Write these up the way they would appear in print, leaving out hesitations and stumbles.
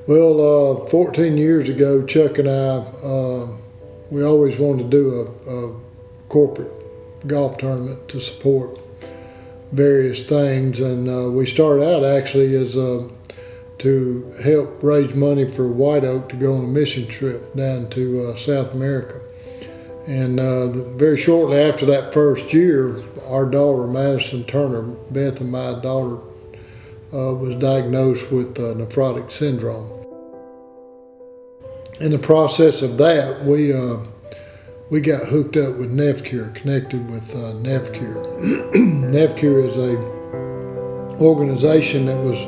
Well, 14 years ago, Chuck and I, we always wanted to do a corporate golf tournament to support various things, and we started out actually as to help raise money for White Oak to go on a mission trip down to South America. And very shortly after that first year, our daughter, Madison Turner, Beth and my daughter, was diagnosed with nephrotic syndrome. In the process of that, we got hooked up with NephCure, connected with NephCure. NephCure is a organization that was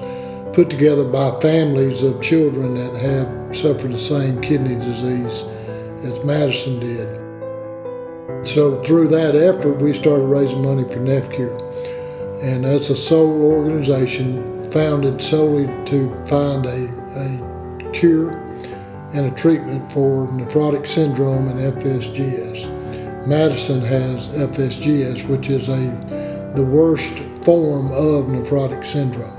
put together by families of children that have suffered the same kidney disease as Madison did. So through that effort, we started raising money for NephCure. And that's a sole organization founded solely to find a cure and a treatment for nephrotic syndrome and FSGS. Madison has FSGS, which is the worst form of nephrotic syndrome.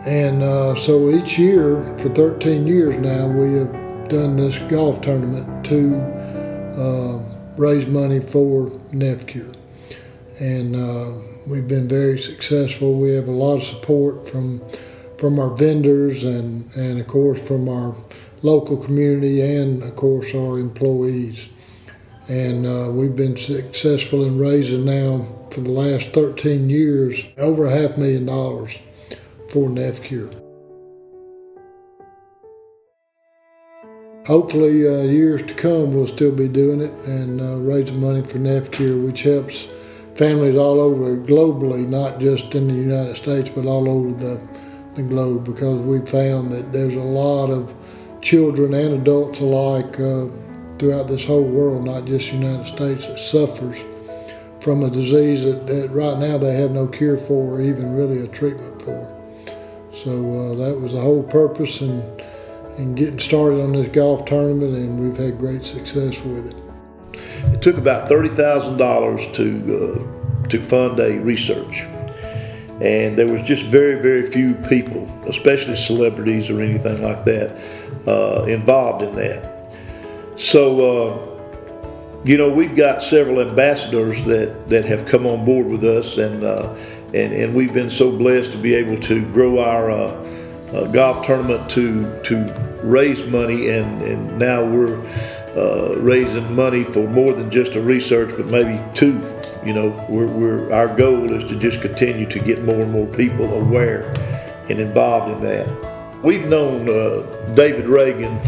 And so each year, for 13 years now, we have done this golf tournament to raise money for NephCure. And we've been very successful. We have a lot of support from our vendors and of course from our local community and of course our employees. And we've been successful in raising now for the last 13 years over $500,000 for NephCure. Hopefully years to come we'll still be doing it and raising money for NephCure, which helps families all over globally, not just in the United States, but all over the globe, because we found that there's a lot of children and adults alike throughout this whole world, not just the United States, that suffers from a disease that right now they have no cure for or even really a treatment for. So that was the whole purpose in getting started on this golf tournament, and we've had great success with it. It took about $30,000 to fund a research. And there was just very, very few people, especially celebrities or anything like that, involved in that. So, we've got several ambassadors that have come on board with us, and we've been so blessed to be able to grow our golf tournament to raise money, and now we're raising money for more than just a research, but maybe two. Our goal is to just continue to get more and more people aware and involved in that. We've known David Reagan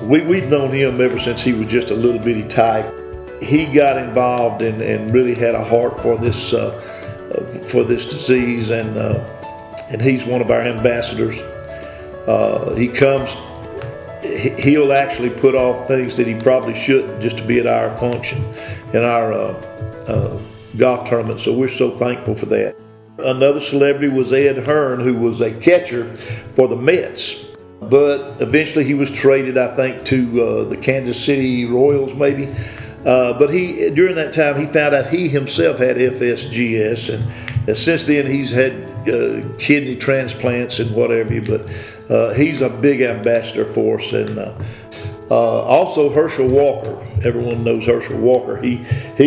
we've known him ever since he was just a little bitty type. He got involved and really had a heart for this disease, and he's one of our ambassadors. He comes. He'll actually put off things that he probably shouldn't just to be at our function in our golf tournament, so we're so thankful for that. Another celebrity was Ed Hearn, who was a catcher for the Mets, but eventually he was traded, I think, to the Kansas City Royals maybe. But during that time he found out he himself had FSGS, and since then he's had kidney transplants and whatever, but he's a big ambassador for us. And also Herschel Walker, everyone knows Herschel Walker. He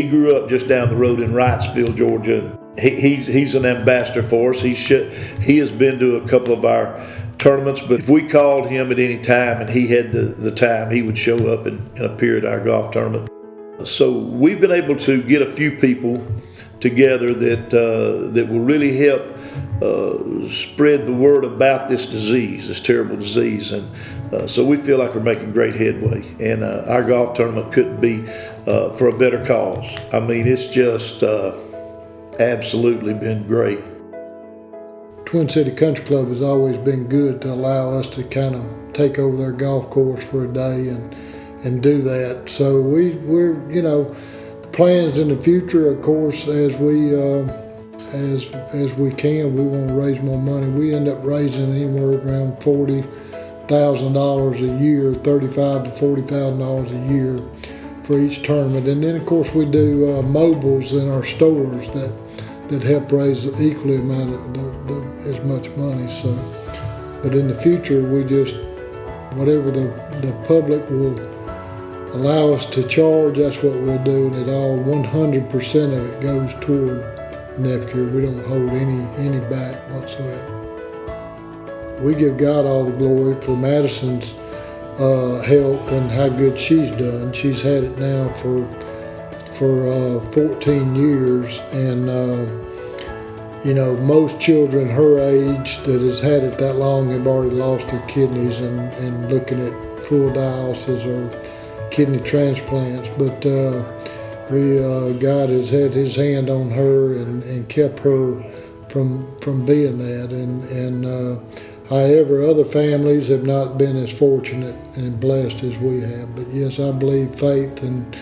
grew up just down the road in Wrightsville, Georgia. He's an ambassador for us. He has been to a couple of our tournaments, but if we called him at any time and he had the time, he would show up and appear at our golf tournament. So we've been able to get a few people together that will really help spread the word about this disease, this terrible disease, and so we feel like we're making great headway, and our golf tournament couldn't be for a better cause. I mean, it's just absolutely been great. Twin City Country Club has always been good to allow us to kind of take over their golf course for a day and do that. So we're the plans in the future, of course, as we can, we want to raise more money. We end up raising anywhere around $40,000 a year, $35,000 to $40,000 a year for each tournament. And then, of course, we do mobiles in our stores that help raise equally amount of as much money. So, But in the future, we just, whatever the public will allow us to charge, that's what we'll do, and it all 100% of it goes toward NephCure. We don't hold any back whatsoever. We give God all the glory for Madison's health and how good she's done. She's had it now for 14 years, and most children her age that has had it that long have already lost their kidneys and looking at full dialysis or kidney transplants. But God has had His hand on her and kept her from being that. And however, other families have not been as fortunate and blessed as we have. But yes, I believe faith and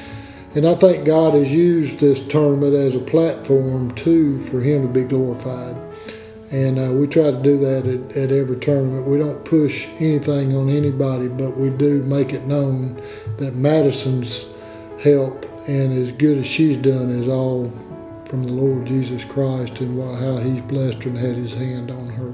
I think God has used this tournament as a platform too for Him to be glorified. And we try to do that at every tournament. We don't push anything on anybody, but we do make it known that Madison's health and as good as she's done is all from the Lord Jesus Christ and how He's blessed her and had His hand on her.